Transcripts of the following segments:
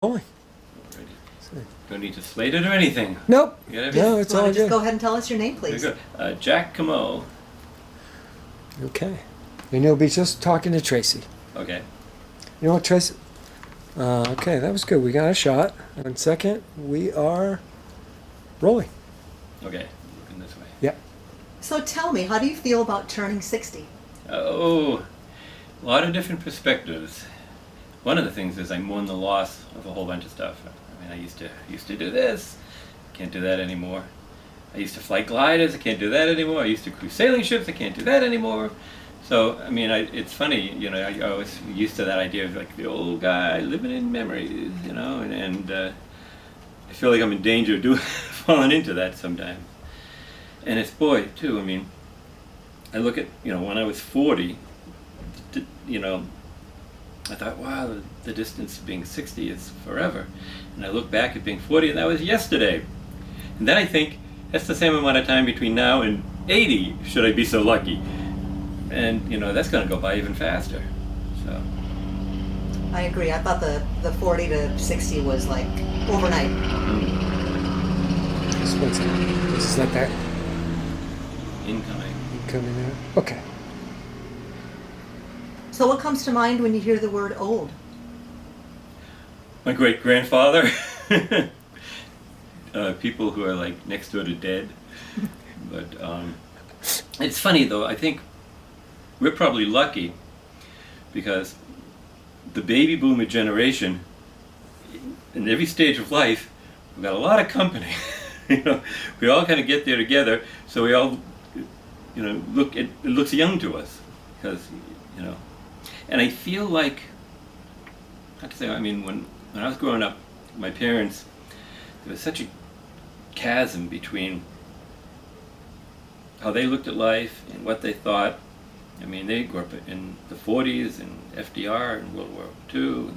Only. Already. Don't need to slate it or anything. Nope. You got everything? No, it's Want all to just good. go ahead and tell us your name, Very please? good. Jack Camo. Okay. And you'll be just talking to Tracy. Okay. You know what, Tracy? Okay, that was good. We got a shot. And second, we are rolling. Okay. Looking this way. Yep. So tell me, how do you feel about turning 60? Oh, a lot of different perspectives. One of the things is I mourn the loss of a whole bunch of stuff. I mean, I used to do this. Can't do that anymore. I used to fly gliders. I can't do that anymore. I used to cruise sailing ships. I can't do that anymore. So, I mean, it's funny, you know, I was used to that idea of like the old guy living in memories, you know, and I feel like I'm in danger of falling into that sometimes. And it's, boy, too, I mean, I look at, you know, when I was 40, you know, I thought, wow, the distance of being 60 is forever. And I look back at being 40, and that was yesterday. And then I think, that's the same amount of time between now and 80, should I be so lucky. And, you know, that's going to go by even faster. So, I agree. I thought the 40 to 60 was like overnight. So what's that? Is that that incoming. coming out? Okay. So what comes to mind when you hear the word old? My great-grandfather. People who are like next door to dead. But it's funny though, I think we're probably lucky because the baby boomer generation, in every stage of life, we've got a lot of company. You know, we all kind of get there together, so we all, you know, it looks young to us because, you know, and I feel like, I have to say, I mean, when I was growing up, my parents, there was such a chasm between how they looked at life and what they thought. I mean, they grew up in the 40s and FDR and World War II,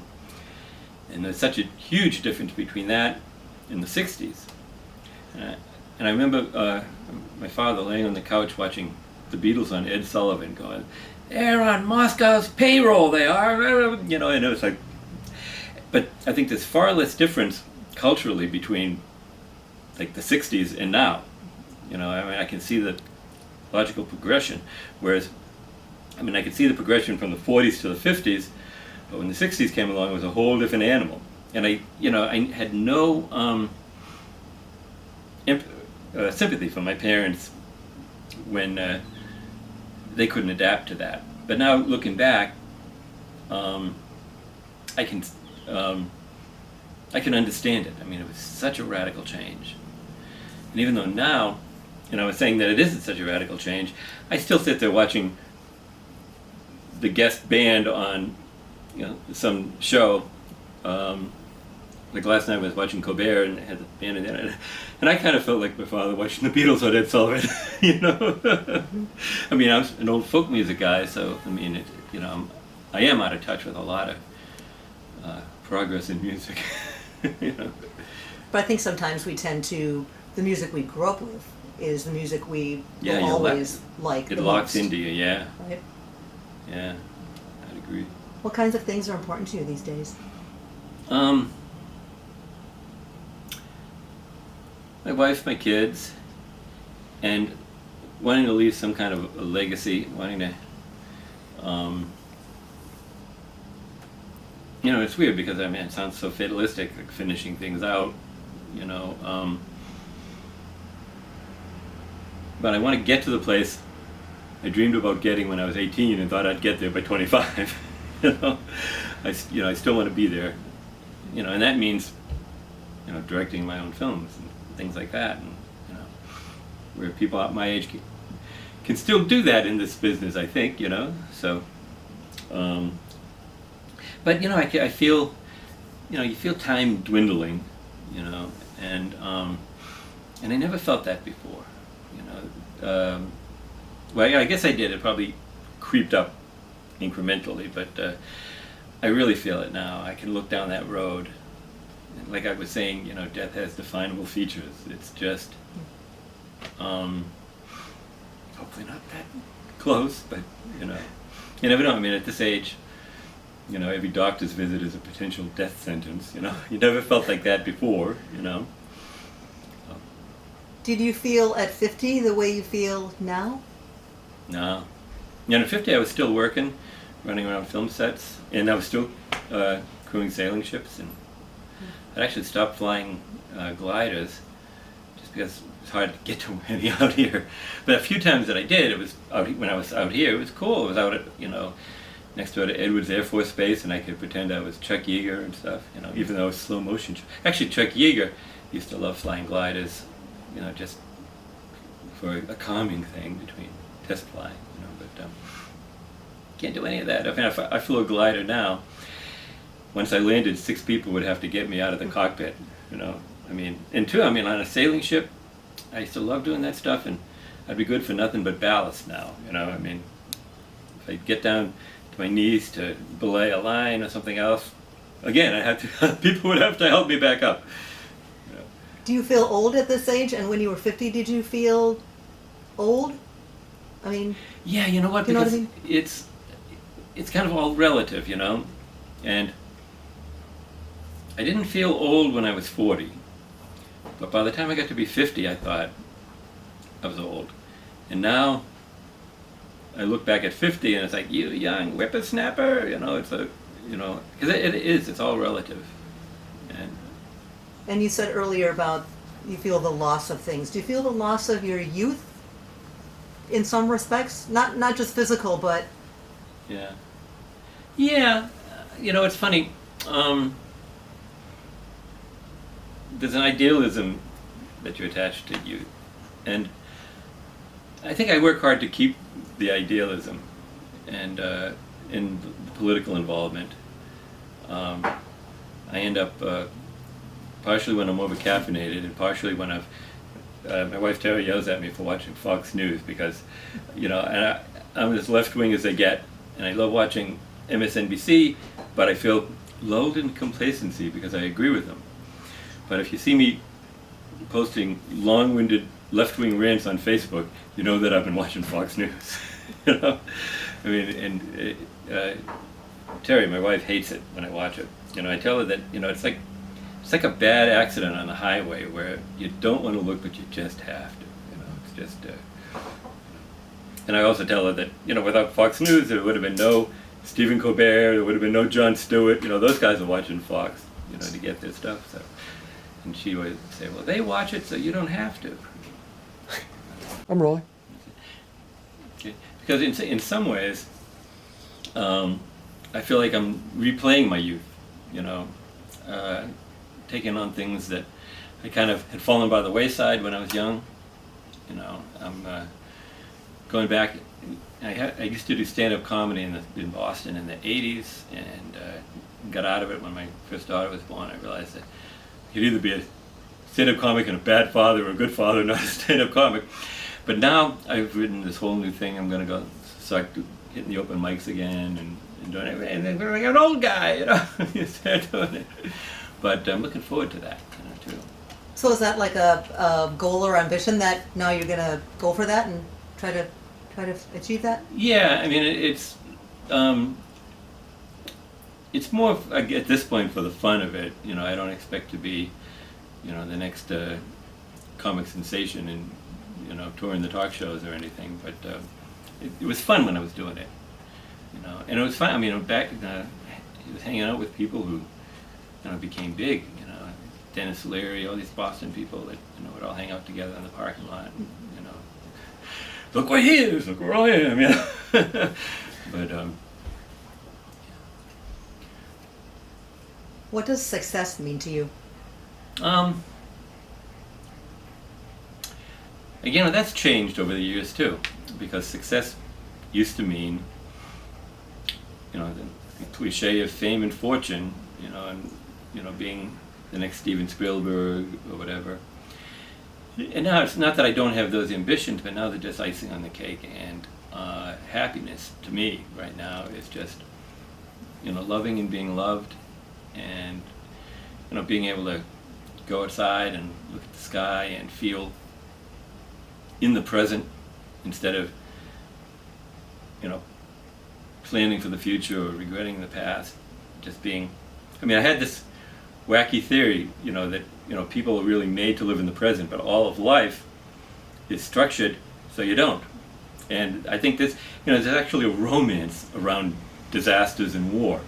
and there's such a huge difference between that and the 60s. And I remember my father laying on the couch watching the Beatles on Ed Sullivan going, "They're on Moscow's payroll, they are," you know, and it was like, but I think there's far less difference culturally between like the 60s and now. You know, I mean, I can see the logical progression, whereas, I mean, I could see the progression from the 40s to the 50s, but when the 60s came along, it was a whole different animal. And I had no sympathy for my parents when they couldn't adapt to that. But now looking back, I can understand it. I mean, it was such a radical change. And even though now, you know, I was saying that it isn't such a radical change, I still sit there watching the guest band on, you know, some show. Like last night I was watching Colbert and had the band in there, and I kind of felt like my father watching the Beatles on Ed Sullivan. You know, I mean, I was an old folk music guy, so I mean, you know, I am out of touch with a lot of progress in music. You know. But I think sometimes we tend to, the music we grew up with is the music we Yeah, will always like it the locks most. into you, yeah. Right? Yeah, I'd agree. What kinds of things are important to you these days? My wife, my kids, and wanting to leave some kind of a legacy, wanting to, you know, it's weird because, I mean, it sounds so fatalistic, like finishing things out, you know, but I want to get to the place I dreamed about getting when I was 18 and thought I'd get there by 25. You know, I still want to be there, you know, and that means, you know, directing my own films and things like that, and, you know, where people at my age can still do that in this business, I think, you know, so, but, you know, I feel, you know, you feel time dwindling, you know, and I never felt that before, you know. Well, I guess I did. It probably creeped up incrementally, but I really feel it now. I can look down that road. And like I was saying, you know, death has definable features. It's just, hopefully not that close, but, you know, you never know. I mean, at this age, you know, every doctor's visit is a potential death sentence. You know, you never felt like that before. You know. Did you feel at 50 the way you feel now? No. You know, at 50 I was still working, running around film sets, and I was still crewing sailing ships, and I actually stopped flying gliders just because it's hard to get to any out here. But a few times that I did, it was out, when I was out here, it was cool. I was out at, you know, next door to Edwards Air Force Base, and I could pretend I was Chuck Yeager and stuff, you know, even though it was slow motion. Actually, Chuck Yeager used to love flying gliders, you know, just for a calming thing between test flying, you know, but can't do any of that. I mean, if I flew a glider now, once I landed, 6 people would have to get me out of the cockpit, you know. I mean, and two, I mean, on a sailing ship, I used to love doing that stuff, and I'd be good for nothing but ballast now, you know. I mean, if I get down to my knees to belay a line or something else, again, I had to, people would have to help me back up. You know. Do you feel old at this age? And when you were 50, did you feel old? I mean, Yeah, you know what? You know what I Because mean? it's kind of all relative, you know, and I didn't feel old when I was 40, but by the time I got to be 50, I thought I was old, and now I look back at 50 and it's like, you young whippersnapper, you know. It's a, you know, because it is. It's all relative, and you said earlier about you feel the loss of things. Do you feel the loss of your youth in some respects? Not just physical, but yeah, yeah. You know, it's funny. There's an idealism that you attach to youth, and I think I work hard to keep the idealism, and in political involvement. I end up partially when I'm over caffeinated, and partially when my wife Terry yells at me for watching Fox News because, you know, and I'm as left wing as they get, and I love watching MSNBC, but I feel lulled in complacency because I agree with them. But if you see me posting long-winded left-wing rants on Facebook, you know that I've been watching Fox News. You know, I mean, and Terry, my wife, hates it when I watch it. You know, I tell her that, you know, it's like a bad accident on the highway where you don't want to look, but you just have to. You know, it's just. And I also tell her that, you know, without Fox News, there would have been no Stephen Colbert, there would have been no Jon Stewart. You know, those guys are watching Fox, you know, to get their stuff. So, and she would say, well, they watch it, so you don't have to. I'm rolling. Okay. Because in some ways, I feel like I'm replaying my youth, you know, taking on things that I kind of had fallen by the wayside when I was young. You know, I'm going back. I used to do stand-up comedy in Boston in the 80s, and got out of it when my first daughter was born. I realized that you could either be a stand-up comic and a bad father or a good father, not a stand-up comic. But now I've written this whole new thing. I'm going to go start hitting the open mics again and doing it. And then we're like an old guy, you know, you start doing it. But I'm looking forward to that, you know, too. so is that like a goal or ambition that now you're gonna go for that and try to achieve that? Yeah, I mean, it's more at this point for the fun of it. You know, I don't expect to be, you know, the next comic sensation and, you know, touring the talk shows or anything. But it was fun when I was doing it, you know, and it was fun. I mean, back I was hanging out with people who, you know, became big. You know, Dennis Leary, all these Boston people that, you know, would all hang out together in the parking lot. And, you know, look where he is, look where I am, you know. But What does success mean to you? again, that's changed over the years too, because success used to mean, you know, the cliche of fame and fortune, you know, and, you know, being the next Steven Spielberg or whatever. And now it's not that I don't have those ambitions, but now they're just icing on the cake. And happiness to me right now is just, you know, loving and being loved, and, you know, being able to go outside and look at the sky and feel in the present instead of, you know, planning for the future or regretting the past. just being, I mean, I had this wacky theory, that, people are really made to live in the present, but all of life is structured so you don't. And I think this, there's actually a romance around disasters and war.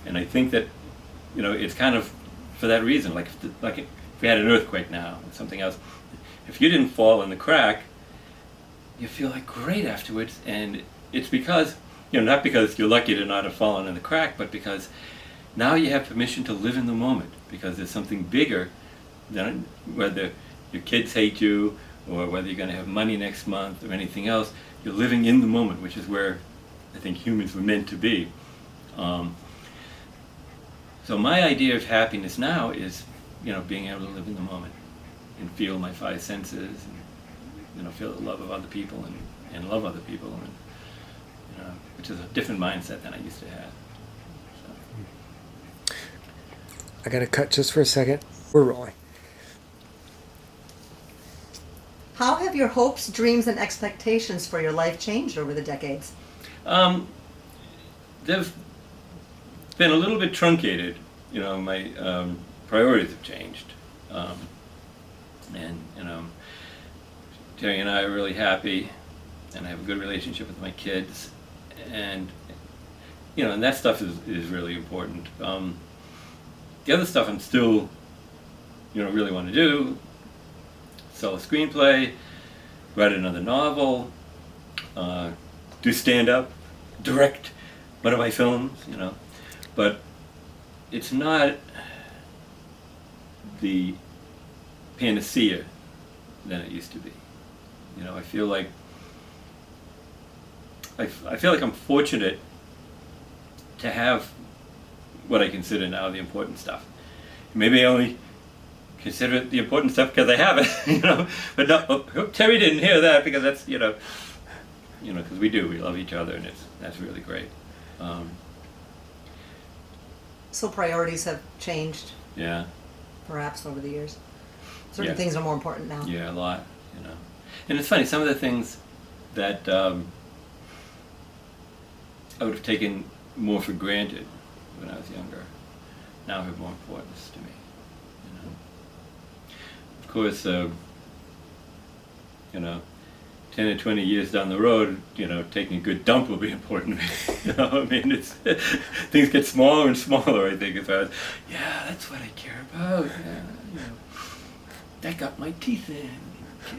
And I think that, it's kind of for that reason, like if we had an earthquake now or something else, if you didn't fall in the crack, you feel like great afterwards. And it's because, not because you're lucky to not have fallen in the crack, but because now you have permission to live in the moment, because there's something bigger than whether your kids hate you or whether you're going to have money next month or anything else. You're living in the moment, which is where I think humans were meant to be. So my idea of happiness now is, being able to live in the moment and feel my five senses, and feel the love of other people and love other people, and which is a different mindset than I used to have. So. I got to cut just for a second. We're rolling. How have your hopes, dreams, and expectations for your life changed over the decades? They've been a little bit truncated. My priorities have changed. And, Terry and I are really happy, and I have a good relationship with my kids. And, and that stuff is really important. The other stuff I'm still, really want to do: sell a screenplay, write another novel, do stand-up, direct one of my films, But it's not the panacea than it used to be. I feel like I'm fortunate to have what I consider now the important stuff. Maybe I only consider it the important stuff because I have it, But no, Terry didn't hear that, because that's, because we love each other, and that's really great. So priorities have changed, Yeah. perhaps, over the years. Certain Yeah. things are more important now. Yeah, a lot, And it's funny, some of the things that I would have taken more for granted when I was younger now have more importance to me. Of course, 10 or 20 years down the road, taking a good dump will be important to me. I mean, it's things get smaller and smaller, I think, as far as, that's what I care about. Yeah, that got my teeth in. Okay.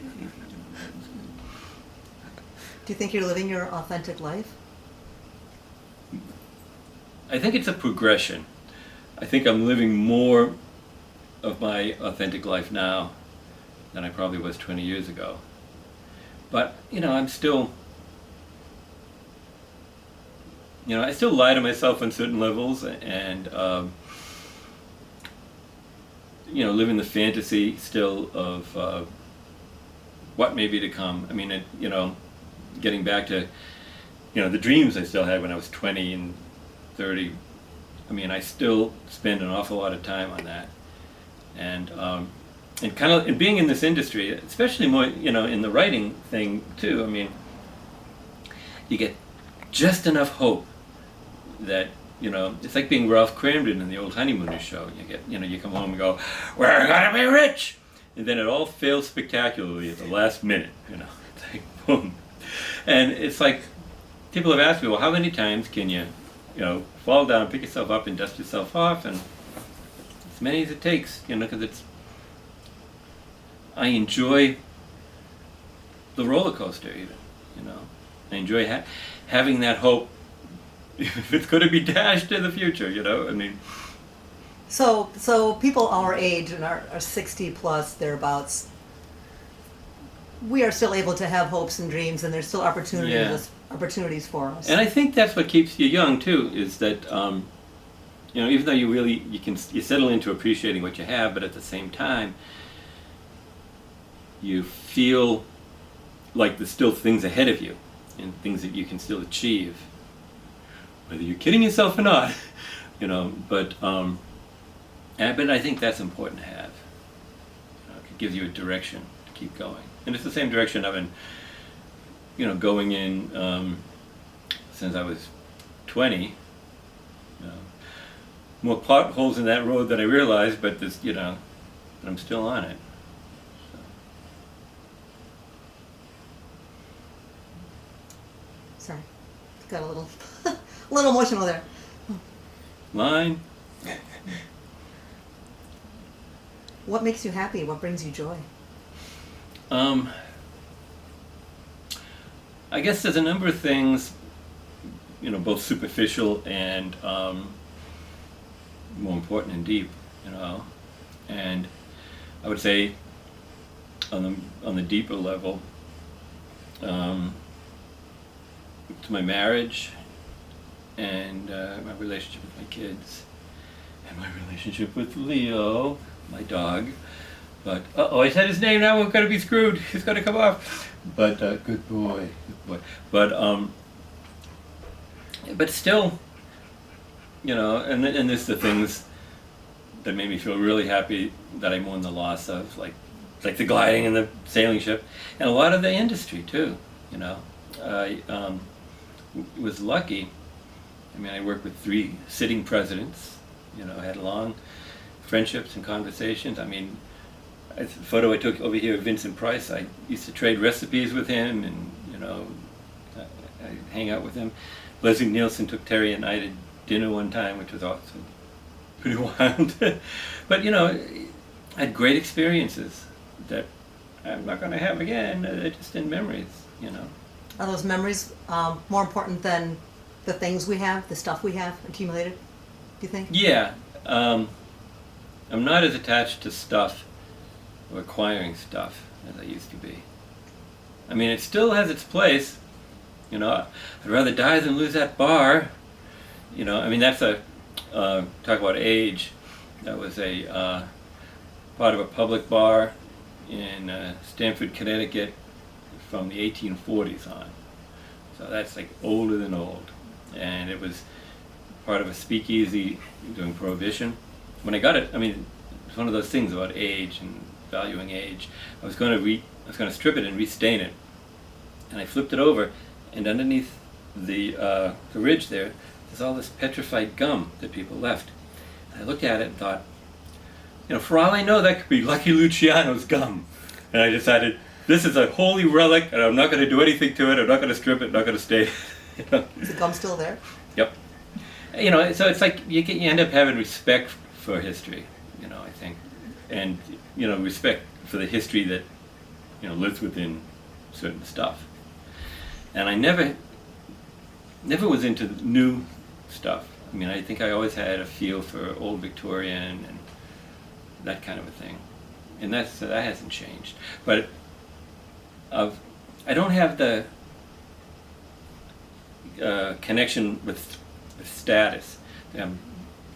Do you think you're living your authentic life? I think it's a progression. I think I'm living more of my authentic life now than I probably was 20 years ago. But, I'm still, I still lie to myself on certain levels, and, live in the fantasy still of what may be to come. I mean, getting back to, the dreams I still had when I was 20 and 30. I mean, I still spend an awful lot of time on that. And and being in this industry, especially more, in the writing thing too, I mean, you get just enough hope that, it's like being Ralph Cramden in the old Honeymooners show. You get, you come home and go, "We're gonna be rich!" And then it all fails spectacularly at the last minute, It's like, boom. And it's like, people have asked me, well, how many times can you, fall down, pick yourself up, and dust yourself off? And as many as it takes, because I enjoy the roller coaster even, I enjoy having that hope if it's going to be dashed in the future, I mean. So people our age and are 60 plus, thereabouts, we are still able to have hopes and dreams, and there's still opportunities for us. And I think that's what keeps you young too, is that, even though you settle into appreciating what you have, but at the same time, you feel like there's still things ahead of you and things that you can still achieve, whether you're kidding yourself or not, but I think that's important to have. It gives you a direction to keep going. And it's the same direction I've been, going in since I was 20. more potholes in that road than I realized, but this, you know, but I'm still on it. Sorry, got a little, a little emotional there. Line. What makes you happy? What brings you joy? I guess there's a number of things, you know, both superficial and more important and deep, you know. And I would say on the deeper level, to my marriage and my relationship with my kids and my relationship with Leo, my dog. But I said his name now. We're gonna be screwed. He's gonna come off. But good boy, good boy. But still, you know, and there's the things that made me feel really happy that I mourn the loss of, like the gliding and the sailing ship, and a lot of the industry too. You know, I was lucky. I mean, I worked with 3 sitting presidents. You know, I had long friendships and conversations. I mean, the photo I took over here of Vincent Price, I used to trade recipes with him, and you know, I hang out with him. Leslie Nielsen took Terry and I to dinner one time, which was awesome, pretty wild. But you know, I had great experiences that I'm not going to have again. They're just in memories, you know. Are those memories more important than the things we have, the stuff we have accumulated, do you think? Yeah. I'm not as attached to stuff or acquiring stuff as I used to be. I mean, it still has its place. You know, I'd rather die than lose that bar. You know, I mean, that's a, talk about age. That was a part of a public bar in Stamford, Connecticut from the 1840s on. So that's like older than old. And it was part of a speakeasy during Prohibition. When I got it, I mean, it's one of those things about age and valuing age. I was going to strip it and restain it, and I flipped it over, and underneath the ridge there's all this petrified gum that people left. And I looked at it and thought, you know, for all I know, that could be Lucky Luciano's gum. And I decided, this is a holy relic, and I'm not going to do anything to it. I'm not going to strip it. I'm not going to stain it. You know? Is the gum still there? Yep. You know, so it's like you end up having respect for history, you know, I think, and you know, respect for the history that, you know, lives within certain stuff. And I never was into new stuff. I mean, I think I always had a feel for old Victorian and that kind of a thing, and that hasn't changed. But I don't have the connection with status. I'm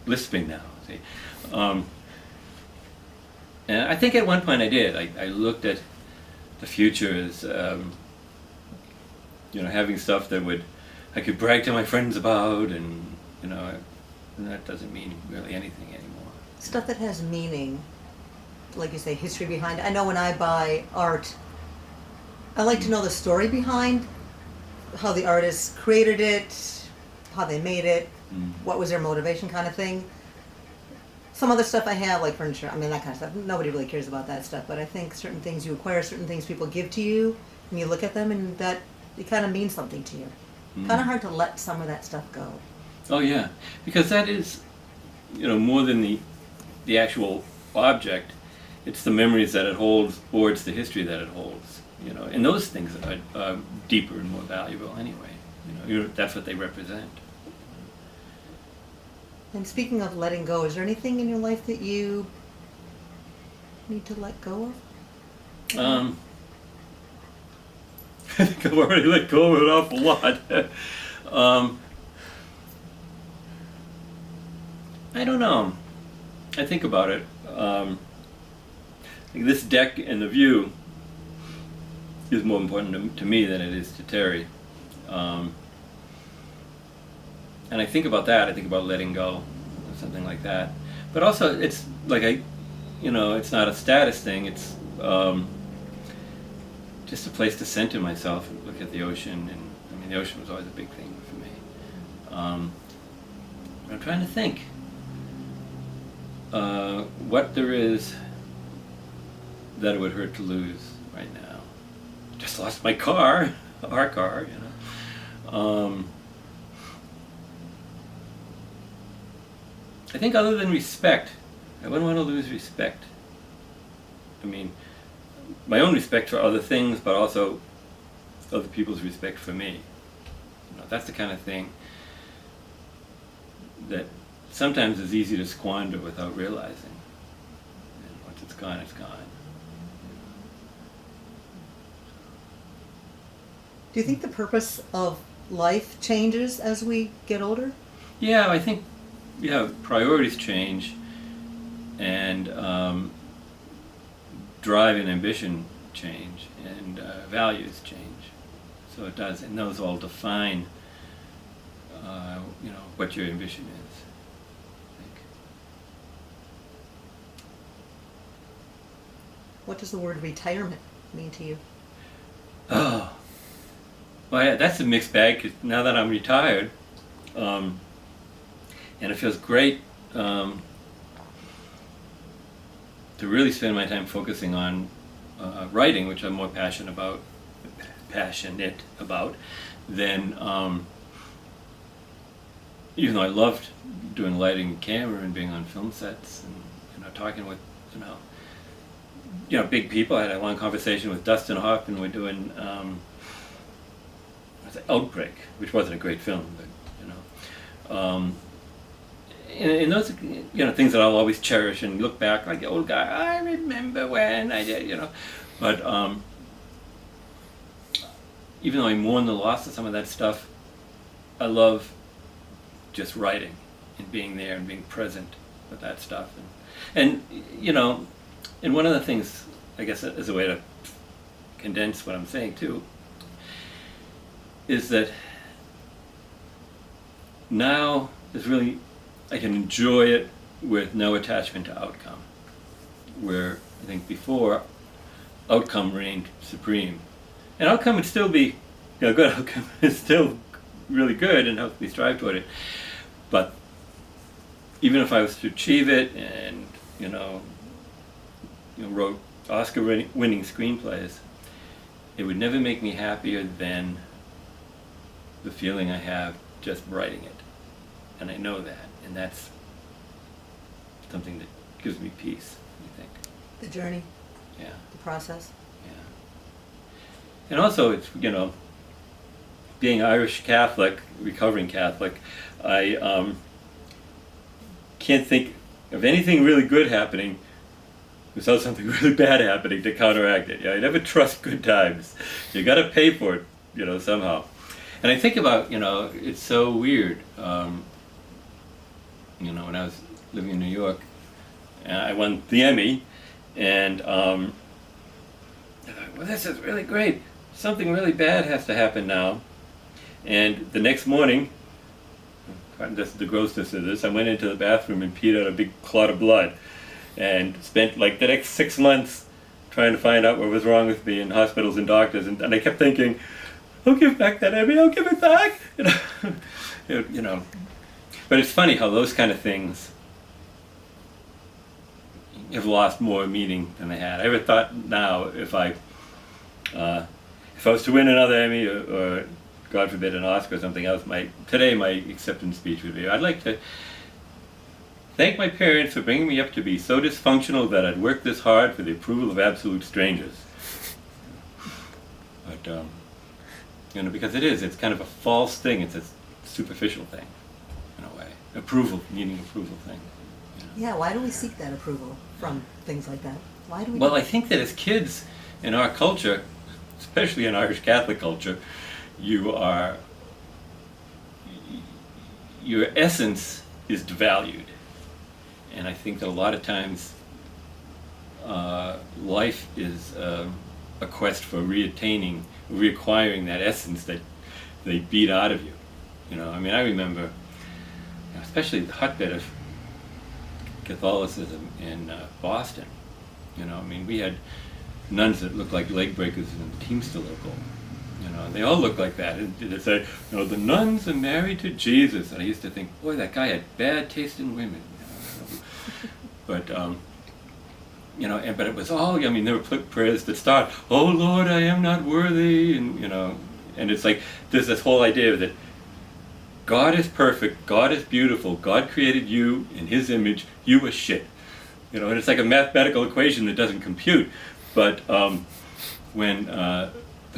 lisping now. See, and I think at one point I did. I looked at the future as you know, having stuff that I could brag to my friends about, and you know, and that doesn't mean really anything anymore. Stuff that has meaning, like you say, history behind it. I know when I buy art, I like to know the story behind how the artist created it, how they made it, what was their motivation, kind of thing. Some other stuff I have, like furniture, I mean, that kind of stuff, nobody really cares about that stuff, but I think certain things you acquire, certain things people give to you, and you look at them, and that it kind of means something to you. Kind of hard to let some of that stuff go. Oh yeah, because that is, you know, more than the actual object. It's the memories that it holds, or it's the history that it holds. You know, and those things are deeper and more valuable anyway. You know, that's what they represent. And speaking of letting go, is there anything in your life that you need to let go of? I think I've already let go of an awful lot. I don't know. I think about it. This deck and the view is more important to me than it is to Terry. And I think about that. I think about letting go, or something like that. But also, it's like it's not a status thing. It's just a place to center myself and look at the ocean. And I mean, the ocean was always a big thing for me. I'm trying to think. what there is that it would hurt to lose right now. Just lost my car, our car, you know. I think other than respect, I wouldn't want to lose respect. I mean, my own respect for other things, but also other people's respect for me. You know, that's the kind of thing that sometimes is easy to squander without realizing. And once it's gone, it's gone. Do you think the purpose of life changes as we get older? Yeah, I think priorities change, and drive and ambition change, and values change. So it does, and those all define, what your ambition is, I think. What does the word retirement mean to you? Oh, well, yeah, that's a mixed bag, 'cause now that I'm retired, and it feels great to really spend my time focusing on writing, which I'm more passionate about, than even though I loved doing lighting and camera and being on film sets and talking with big people. I had a long conversation with Dustin Hoffman. We're doing Outbreak, which wasn't a great film, but and those are things that I'll always cherish and look back like the old guy. I remember when I did, but even though I mourn the loss of some of that stuff, I love just writing and being there and being present with that stuff, and one of the things, I guess, as a way to condense what I'm saying too, is that now is really, I can enjoy it with no attachment to outcome, where I think before outcome reigned supreme. And outcome would still be, good outcome is still really good and helps me strive toward it. But even if I was to achieve it and, wrote Oscar-winning screenplays, it would never make me happier than the feeling I have just writing it. And I know that, and that's something that gives me peace, I think. The journey, Yeah, the process. yeah. And also, it's, being Irish Catholic, recovering Catholic, I can't think of anything really good happening without something really bad happening to counteract it. You never trust good times. You got to pay for it, somehow. And I think about, it's so weird. When I was living in New York, I won the Emmy, and I thought, well, this is really great. Something really bad has to happen now. And the next morning, the grossness of this, I went into the bathroom and peed out a big clot of blood, and spent like the next 6 months trying to find out what was wrong with me in hospitals and doctors, and I kept thinking, I'll give back that Emmy, I'll give it back, But it's funny how those kind of things have lost more meaning than they had. I ever thought now, if I was to win another Emmy or God forbid an Oscar or something else, today my acceptance speech would be, I'd like to thank my parents for bringing me up to be so dysfunctional that I'd work this hard for the approval of absolute strangers. But because it's kind of a false thing. It's a superficial thing, in a way. Needing approval thing. Yeah, why do we seek that approval from things like that? Why do we? Well, I think that as kids in our culture, especially in Irish Catholic culture, your essence is devalued. And I think that a lot of times life is a quest for reacquiring that essence that they beat out of you. I remember, especially the hotbed of Catholicism in Boston. We had nuns that looked like leg breakers in the Teamster local. They all looked like that. And they'd say, the nuns are married to Jesus. And I used to think, boy, that guy had bad taste in women. But you know, but it was all. I mean, there were prayers that start, "Oh Lord, I am not worthy," and you know, and it's like there's this whole idea that God is perfect, God is beautiful, God created you in His image. You are shit, you know, and it's like a mathematical equation that doesn't compute. But but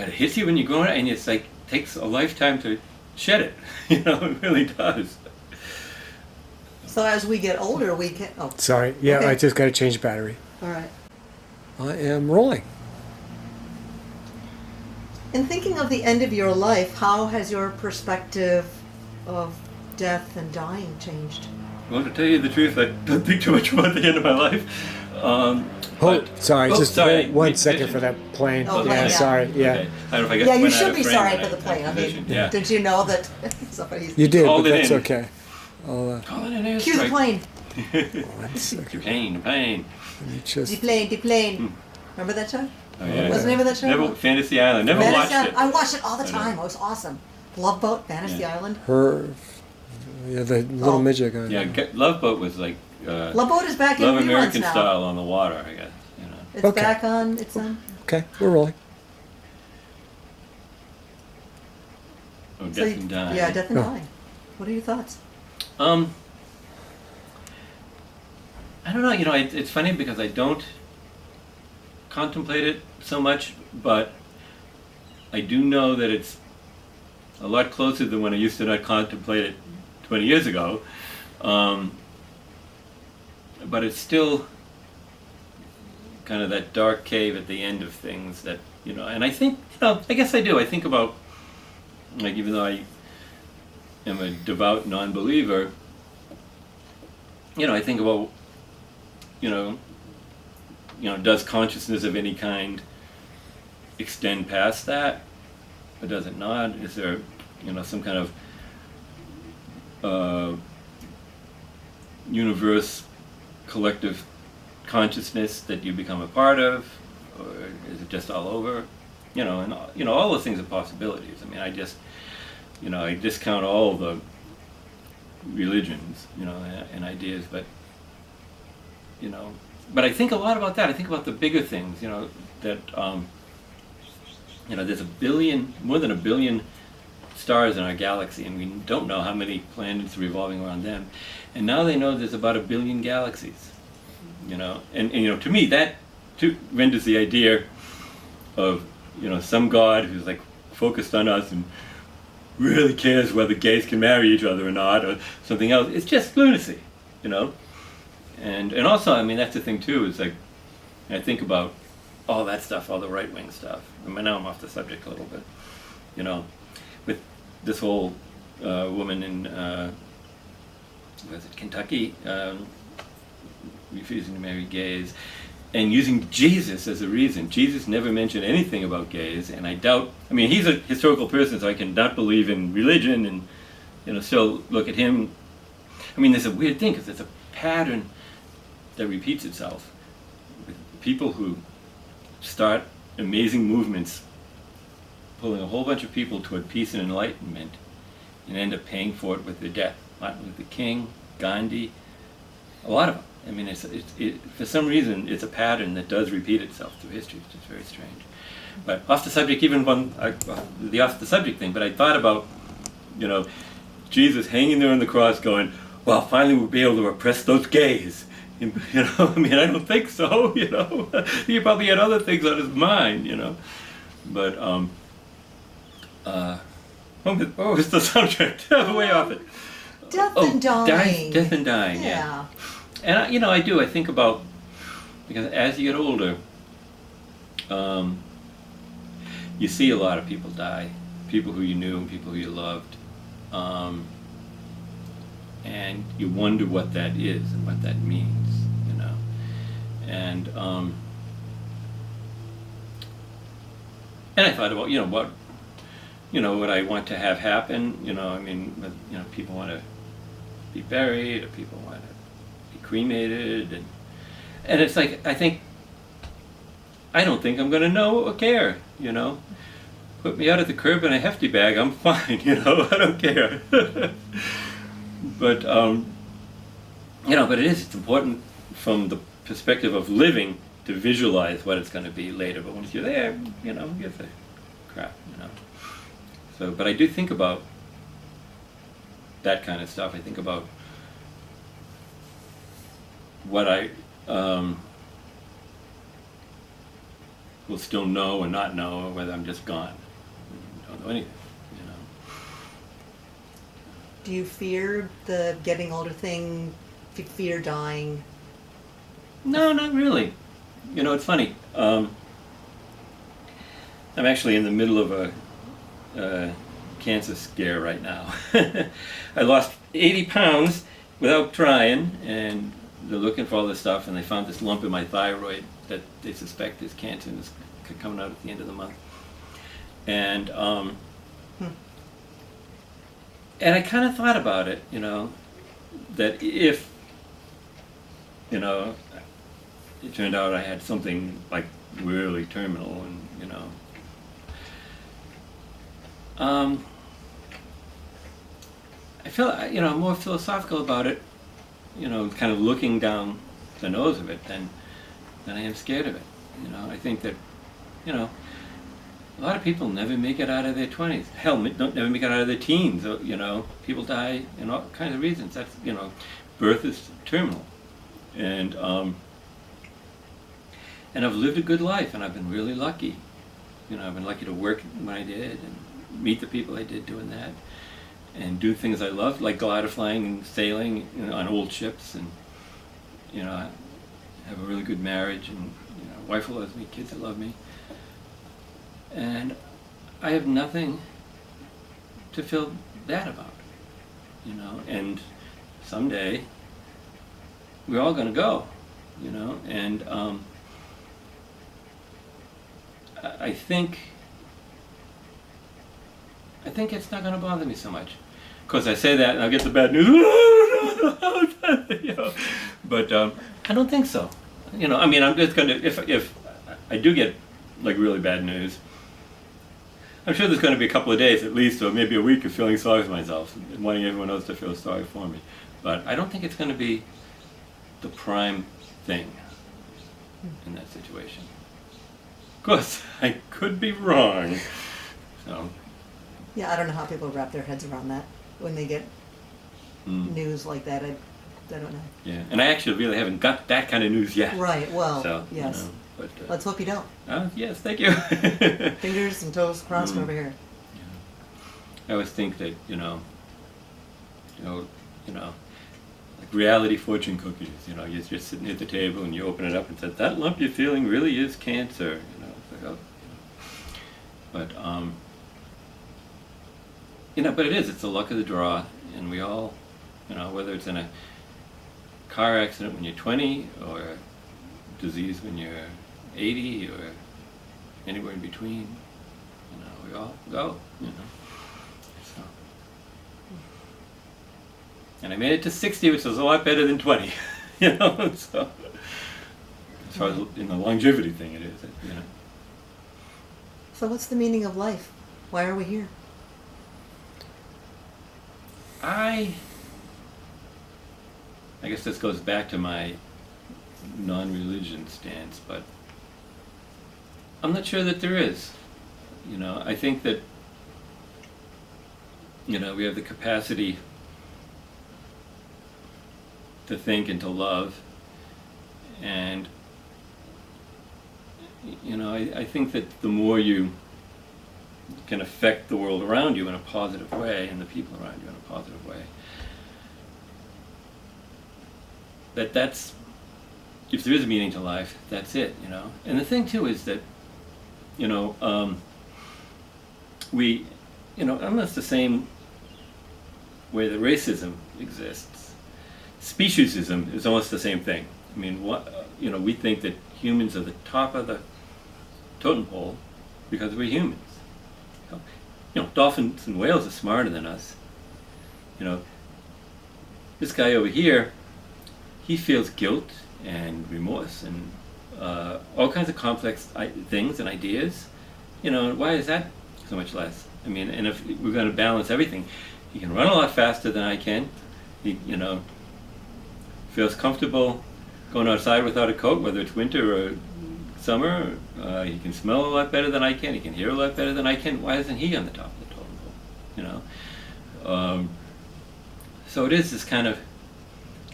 it hits you when you go on it, and it's like takes a lifetime to shed it. You know, it really does. So as we get older, we can. Oh, Sorry. Yeah, Okay. I just got to change battery. all right. I am rolling. In thinking of the end of your life, how has your perspective of death and dying changed? Well, to tell you the truth, I don't think too much about the end of my life. Hold, sorry, just sorry. hold 1 Wait, second vision. for that plane. Oh, yeah, yeah. sorry. Yeah. Okay. I don't know if I got Yeah, you went out should of be frame sorry when for the I plane. I mean, vision. Yeah. did you know that somebody's You did, Hold but it that's in. okay. I'll, Call it an airstrike. cue the plane. 1 second. Pain. Let me just. The plane. Remember that show? Oh, yeah. What's the name of that show? Never, Fantasy Island. Never Fantasy watched Island. it. I watched it all the I know. time. It was awesome. Love Boat, Fantasy Yeah. Island. Her. Yeah, the little Oh. midget guy. Yeah, Love Boat was like Love Boat is back in Love reruns American now. style on the water, I guess. You know. It's Okay. back on. It's on. Okay, we're rolling. Oh, So Death and Dying. Yeah, Death and Oh. Dying. What are your thoughts? I don't know. You know, it's funny because I don't contemplate it so much, but I do know that it's a lot closer than when I used to not contemplate it 20 years ago. But it's still kind of that dark cave at the end of things that, you know, and I think, you know, I guess I do. I think about, like, even though I am a devout non-believer, you know, I think about, you know, does consciousness of any kind extend past that, or does it not? Is there, you know, some kind of universe, collective consciousness that you become a part of, or is it just all over? You know, and you know, all those things are possibilities. I mean, I discount all the religions, you know, and ideas, but you know, but I think a lot about that. I think about the bigger things, you know, that you know, there's more than a billion stars in our galaxy, and we don't know how many planets are revolving around them. And now they know there's about 1 billion galaxies, you know, and you know, to me that too renders the idea of, you know, some God who's like focused on us and really cares whether gays can marry each other or not, or something else. It's just lunacy, you know. And also, I mean, that's the thing too. Is like, I think about all that stuff, all the right wing stuff. I mean, now I'm off the subject a little bit, you know, with this whole woman in was it Kentucky refusing to marry gays and using Jesus as a reason. Jesus never mentioned anything about gays, and I doubt. I mean, he's a historical person, so I can not believe in religion, and you know, still look at him. I mean, there's a weird thing because there's a pattern that repeats itself with people who start amazing movements, pulling a whole bunch of people toward peace and enlightenment, and end up paying for it with their death. Martin Luther King, Gandhi, a lot of them. I mean, for some reason, it's a pattern that does repeat itself through history. It's just very strange. But off the subject, even on the off the subject thing, but I thought about, you know, Jesus hanging there on the cross going, well, finally we'll be able to oppress those gays. You know, I mean, I don't think so, you know. He probably had other things on his mind, you know. But, what was the subject? Way off it. Death and dying. Death and dying, yeah. And, you know, I do. I think about, because as you get older, you see a lot of people die. People who you knew and people who you loved. And you wonder what that is and what that means, you know. And I thought about, what I want to have happen, you know. I mean, you know, people want to be buried, or people want to be cremated, and it's like, I don't think I'm going to know or care, you know. Put me out at the curb in a hefty bag, I'm fine, you know. I don't care. But, you know, but it's important, from the perspective of living to visualize what it's going to be later. But once you're there, you know, who gives a crap, you know. So, but I do think about that kind of stuff. I think about what I will still know or not know, or whether I'm just gone. Don't know anything, you know. Do you fear the getting older thing? Fear dying? No, not really. You know, it's funny. I'm actually in the middle of a cancer scare right now. I lost 80 pounds without trying, and they're looking for all this stuff, and they found this lump in my thyroid that they suspect is cancer, and it's coming out at the end of the month. And and I kind of thought about it, you know, that if, you know, it turned out I had something like really terminal, and you know, I feel, you know, more philosophical about it, you know, kind of looking down the nose of it than I am scared of it. You know, I think that, you know, a lot of people never make it out of their 20s. Hell, don't never make it out of their teens. You know, people die in all kinds of reasons. That's, you know, birth is terminal, and I've lived a good life, and I've been really lucky. You know, I've been lucky to work when I did, and meet the people I did doing that, and do things I loved, like glider flying and sailing, you know, on old ships, and you know, I have a really good marriage, and you know, a wife who loves me, kids that love me, and I have nothing to feel bad about, you know. And someday we're all going to go, you know, and I think it's not going to bother me so much. Of course, I say that and I'll get the bad news, you know, but I don't think so. You know, I mean, I'm just going to, if I do get like really bad news, I'm sure there's going to be a couple of days at least, or maybe a week of feeling sorry for myself and wanting everyone else to feel sorry for me. But I don't think it's going to be the prime thing in that situation. Of course, I could be wrong. So. Yeah, I don't know how people wrap their heads around that when they get news like that. I don't know. Yeah, and I actually really haven't got that kind of news yet. Right. Well, so, yes. You know, but, let's hope you don't. Yes, thank you. Fingers and toes crossed over here. Yeah. I always think that you know, like reality fortune cookies. You know, you're just sitting at the table and you open it up and said, "That lump you're feeling really is cancer." You know, it's like, oh, you know. But you know, but it is. It's the luck of the draw, and we all, you know, whether it's in a car accident when you're 20, or a disease when you're 80, or anywhere in between, you know, we all go, you know. So. And I made it to 60, which is a lot better than 20, you know. So, as far as in the longevity thing, it is, you know. So, what's the meaning of life? Why are we here? I guess this goes back to my non-religion stance, but I'm not sure that there is. You know, I think that, you know, we have the capacity to think and to love, and you know, I think that the more you can affect the world around you in a positive way, and the people around you in a positive way, that's, if there is a meaning to life, that's it, you know. And the thing too is that, you know, we, you know, almost the same way that racism exists, speciesism is almost the same thing. I mean, what, you know, we think that humans are the top of the totem pole because we're humans. You know, dolphins and whales are smarter than us. You know, this guy over here, he feels guilt and remorse and all kinds of complex things and ideas. You know, why is that so much less? I mean, and if we're going to balance everything, he can run a lot faster than I can. He, you know, feels comfortable going outside without a coat, whether it's winter or summer. He can smell a lot better than I can. He can hear a lot better than I can. Why isn't he on the top of the totem pole? You know. So it is this kind of,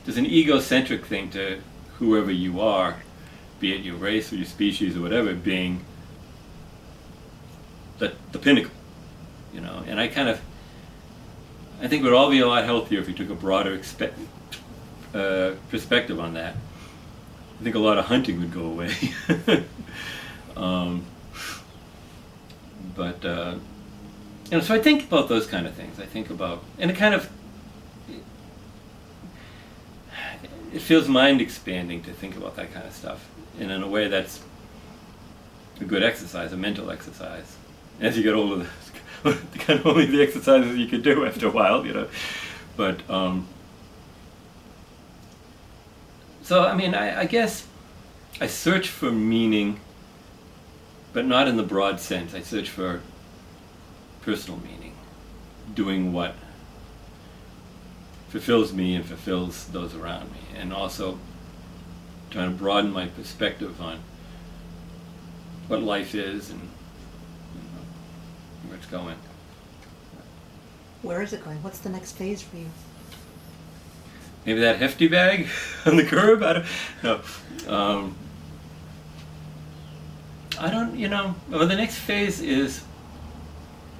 there's an egocentric thing to whoever you are, be it your race or your species or whatever, being the pinnacle. You know. And I think we'd all be a lot healthier if we took a broader perspective on that. I think a lot of hunting would go away. But so I think about those kind of things. I think about, and it feels mind expanding to think about that kind of stuff, and in a way that's a good exercise, a mental exercise. As you get older, kind of only the exercises you could do after a while, you know. But so I mean, I guess I search for meaning, but not in the broad sense. I search for personal meaning, doing what fulfills me and fulfills those around me, and also trying to broaden my perspective on what life is and where it's going. Where is it going? What's the next phase for you? Maybe that hefty bag on the curb. I don't know. I don't. You know. Well, the next phase is.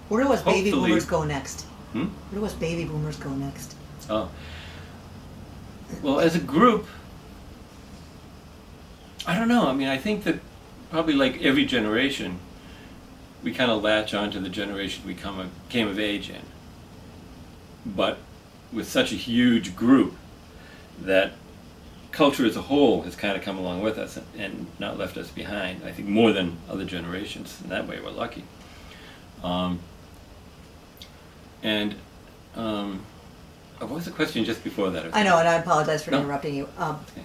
Where do us baby Hopefully- boomers go next? Hmm? Where do us baby boomers go next? Oh. Well, as a group, I don't know. I mean, I think that probably like every generation, we kind of latch on to the generation we came of age in. But with such a huge group, that culture as a whole has kind of come along with us and not left us behind. I think more than other generations. In that way, we're lucky. What was the question just before that? I know, and I apologize for No. interrupting you. Okay.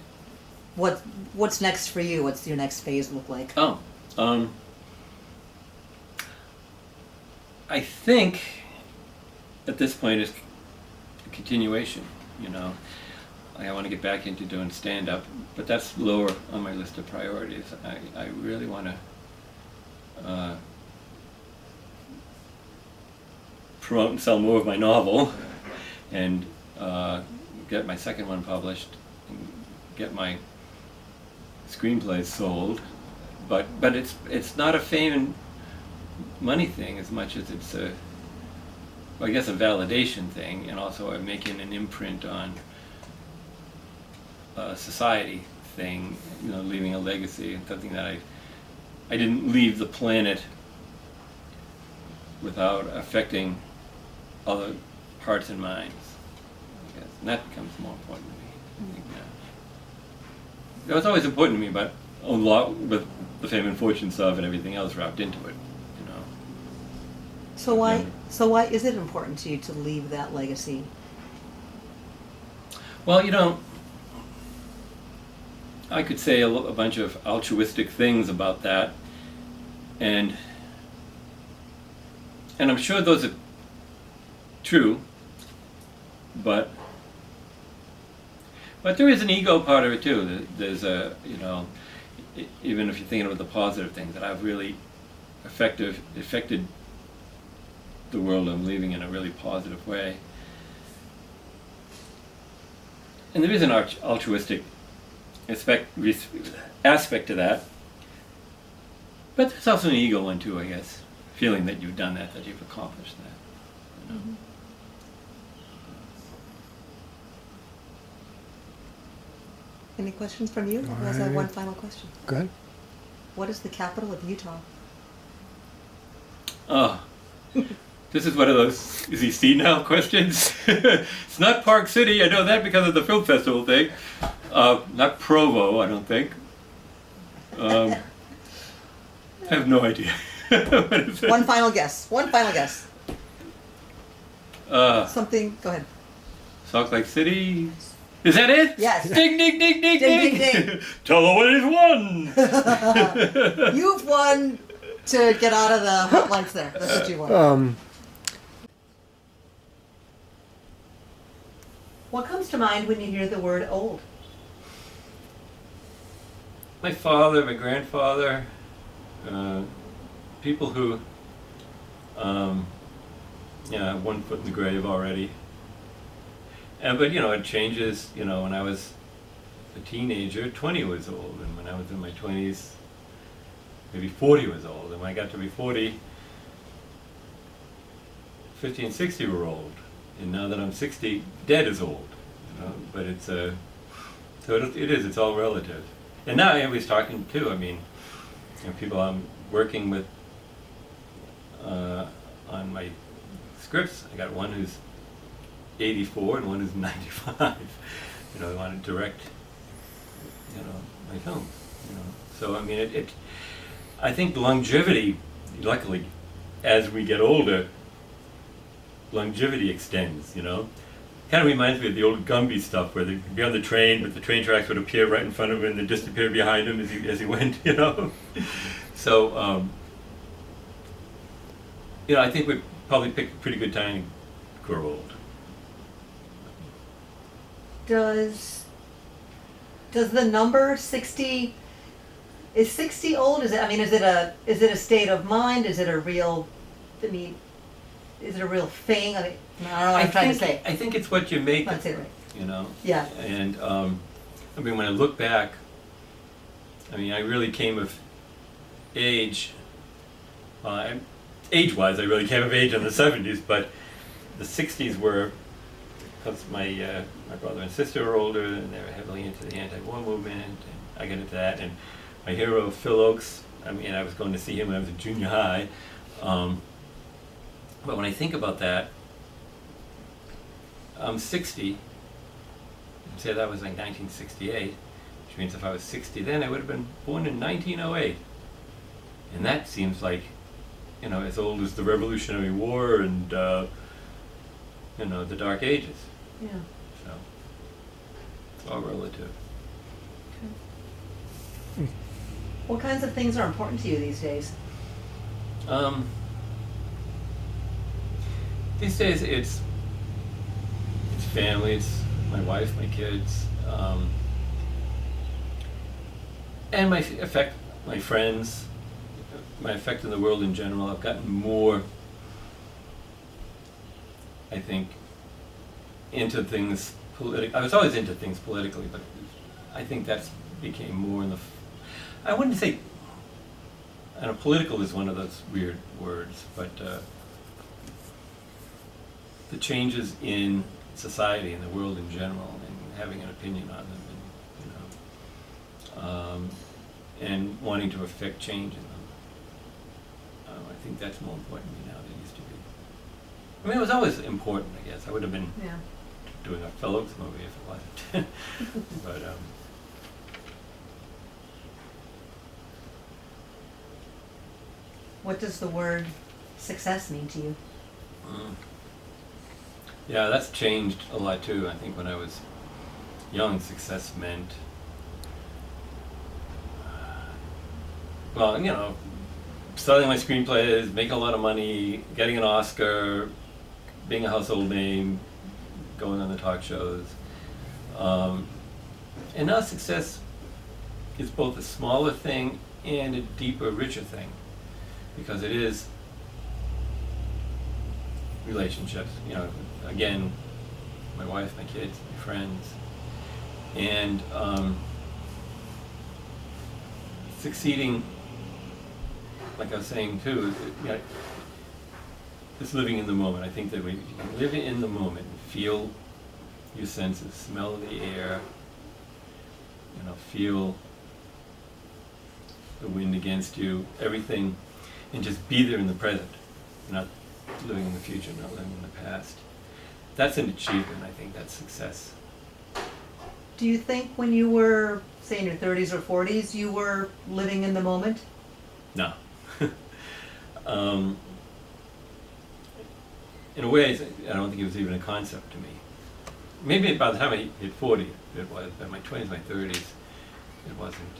What's next for you? What's your next phase look like? Oh, I think at this point it's a continuation. You know, I want to get back into doing stand-up, but that's lower on my list of priorities. I really want to promote and sell more of my novel, and get my second one published, and get my screenplays sold. But it's not a fame and money thing as much as it's a validation thing, and also making an imprint on a society thing, you know, leaving a legacy, and something that I didn't leave the planet without affecting other hearts and minds, I guess. And that becomes more important to me. I think, it was always important to me, but a lot with the fame and fortune stuff and everything else wrapped into it, you know. So why? Yeah. So why is it important to you to leave that legacy? Well, you know, I could say a bunch of altruistic things about that, and I'm sure those are true, but there is an ego part of it too. There's a, you know, even if you're thinking about the positive things, that I've really affected the world I'm leaving in a really positive way. And there is an altruistic aspect to that, but there's also an ego one too, I guess. Feeling that you've done that you've accomplished that. You know? Mm-hmm. Any questions from you? Otherwise, I have one final question. Go ahead. What is the capital of Utah? Oh, this is one of those is he senile questions. It's not Park City, I know that because of the film festival thing. Not Provo, I don't think. I have no idea. What is it? One final guess. One final guess. Something. Go ahead. Salt Lake City. Is that it? Yes. Ding, ding, ding, ding, Ding, ding, ding. Tell her what he's won. You've won to get out of the hot lights there. That's what you won. What comes to mind when you hear the word old? my father, my grandfather, people who, have one foot in the grave already. But it changes. When I was a teenager, 20 was old, and when I was in my 20s, maybe 40 was old, and when I got to be 40, 50 and 60 were old, and now that I'm 60, dead is old. But it's it's all relative. And now I was talking too. I mean, people I'm working with on my scripts. I got one who's 84 and one who's 95. They want to direct, my films. So I mean, I think longevity, luckily, as we get older, longevity extends. Kind of reminds me of the old Gumby stuff where they'd be on the train, but the train tracks would appear right in front of him and then disappear behind him as he went. So I think we probably picked a pretty good time to grow old. Does the number 60, is 60 old? Is it a state of mind? Is it a real, is it a real thing? I don't know what I'm trying to say. I think it's what you make That's it, right? Yeah. And when I look back, I really came of age. Age-wise, I really came of age in the 70s, but the 60s were, because my brother and sister were older, and they were heavily into the anti-war movement, and I got into that. And my hero, Phil Oakes, I was going to see him when I was in junior high. But when I think about that, I'm 60, and say that was like 1968, which means if I was 60 then, I would have been born in 1908. And that seems like, as old as the Revolutionary War and, the Dark Ages. Yeah. So, it's all relative. Okay. What kinds of things are important to you these days? These days it's family, it's my wife, my kids, and my friends, my effect in the world in general. I've gotten more, I think, into things I was always into things politically, but I think that's became more in the. I wouldn't say. I know political is one of those weird words, but the changes in society and the world in general, and having an opinion on them, and and wanting to affect change in them. I think that's more important to me now than it used to be. It was always important, I guess. I would have been doing a Phil Oakes movie if it wasn't. But what does the word success mean to you? Yeah, that's changed a lot too. I think when I was young, success meant, selling my screenplays, making a lot of money, getting an Oscar, being a household name, going on the talk shows. And now success is both a smaller thing and a deeper, richer thing, because it is relationships. Again, my wife, my kids, my friends, and succeeding. Like I was saying too, it's living in the moment. I think that if you can live in the moment and feel your senses, smell the air, feel the wind against you, everything, and just be there in the present, not living in the future, not living in the past. That's an achievement. I think that's success. Do you think when you were, say, in your 30s or 40s, you were living in the moment? No. In a way, I don't think it was even a concept to me. Maybe by the time I hit 40, it was. By my 20s, my 30s, it wasn't.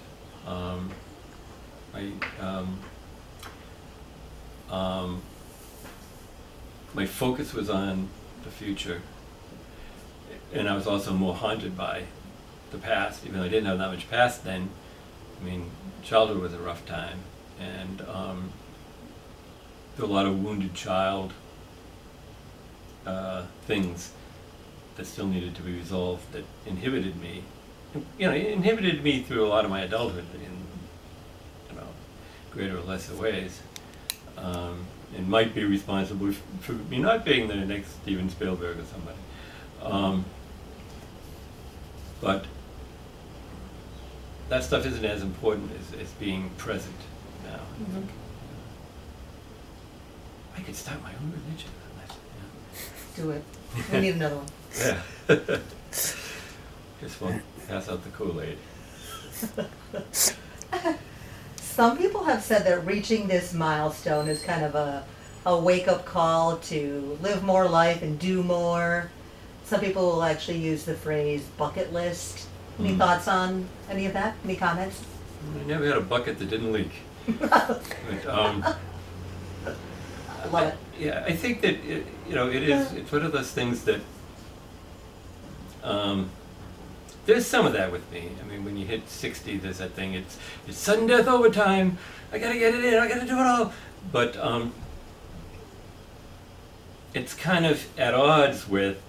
My focus was on the future, and I was also more haunted by the past. Even though I didn't have that much past then, I mean, childhood was a rough time, and there were a lot of wounded child things that still needed to be resolved that inhibited me. You know, it inhibited me through a lot of my adulthood in, greater or lesser ways. And might be responsible for me not being the next Steven Spielberg or somebody. But that stuff isn't as important as being present now. I think. I could start my own religion. Do it. We need another one. Yeah. Just won't pass out the Kool-Aid. Some people have said that reaching this milestone is kind of a wake-up call to live more life and do more. Some people will actually use the phrase bucket list. Any thoughts on any of that? Any comments? I never had a bucket that didn't leak. But, I love it. yeah, I think that it's one of those things that there's some of that with me. I mean, when you hit 60, there's that thing. It's sudden death overtime. I gotta get it in. I gotta do it all. But it's kind of at odds with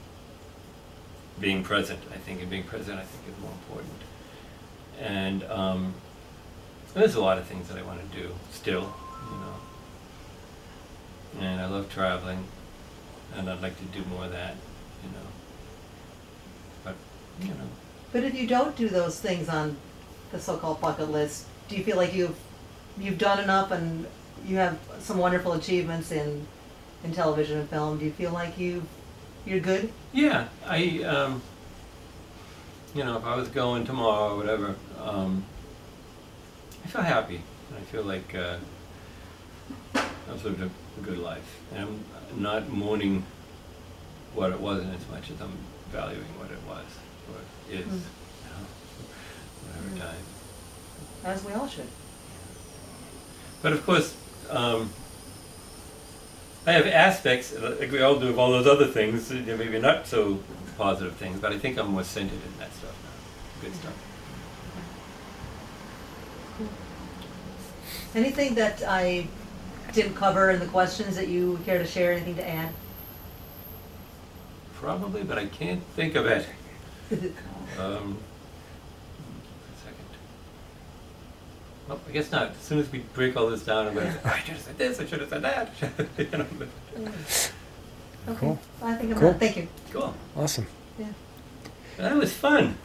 being present. I think, and being present, I think, is more important. And there's a lot of things that I want to do still, And I love traveling, and I'd like to do more of that, But, But if you don't do those things on the so-called bucket list, do you feel like you've done enough and you have some wonderful achievements in television and film? Do you feel like you're good? Yeah, if I was going tomorrow or whatever, I feel happy, and I feel like I've lived a good life, and I'm not mourning what it wasn't as much as I'm valuing what it was, or it is, whatever time. As we all should. But of course, I have aspects, like we all do, of all those other things, maybe not so positive things, but I think I'm more centered in that stuff now, good stuff. Anything that I didn't cover in the questions that you care to share? Anything to add? Probably, but I can't think of it. A second. Well, I guess not. As soon as we break all this down, I'm going to say, I should have said this, I should have said that. Okay. Cool. I think I'm Cool. done. Thank you. Cool. Awesome. Yeah. That was fun.